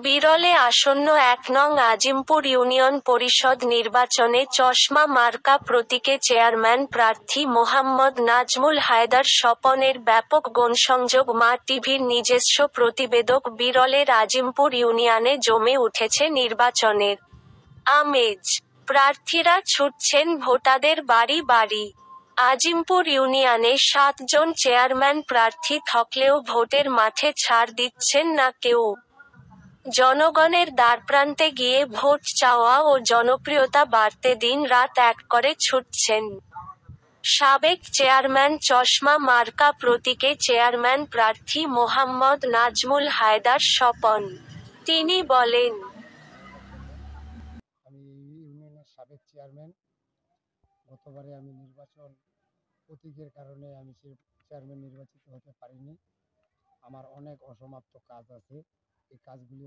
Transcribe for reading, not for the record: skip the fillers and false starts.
বিরলে আসন্ন ১ নং আজিমপুর ইউনিয়ন পরিষদ নির্বাচনে চশমা মার্কা প্রতীকে চেয়ারম্যান প্রার্থী মোহাম্মদ নাজমুল হায়দার স্বপনের ব্যাপক গণসংযোগ মা টিভির নিজস্ব প্রতিবেদক বিরলের আজিমপুর ইউনিয়নে জমে উঠেছে নির্বাচনের আমেজ। প্রার্থীরা ছুটছেন ভোটারদের বাড়ি বাড়ি। আজিমপুর ইউনিয়নে ৭ জন চেয়ারম্যান প্রার্থী থাকলেও ভোটের মাঠে ছাড় দিচ্ছেন না কেউ। জনগণের দ্বারপ্রান্তে গিয়ে ভোট চাওয়া ও জনপ্রিয়তা বাড়তে দিন-রাত এক করে ছুটছেন সাবেক চেয়ারম্যান চশমা মার্কা প্রতীকে চেয়ারম্যান প্রার্থী মোহাম্মদ নাজমুল হায়দার স্বপন। তিনি বলেন, আমি এই ইউনিয়নের সাবেক চেয়ারম্যান। গতবারে আমি নির্বাচন প্রতীকের কারণে আমি সেই চেয়ারম্যান নির্বাচিত হতে পারিনি। আমার অনেক অসমাপ্ত কাজ আছে, এই কাজগুলি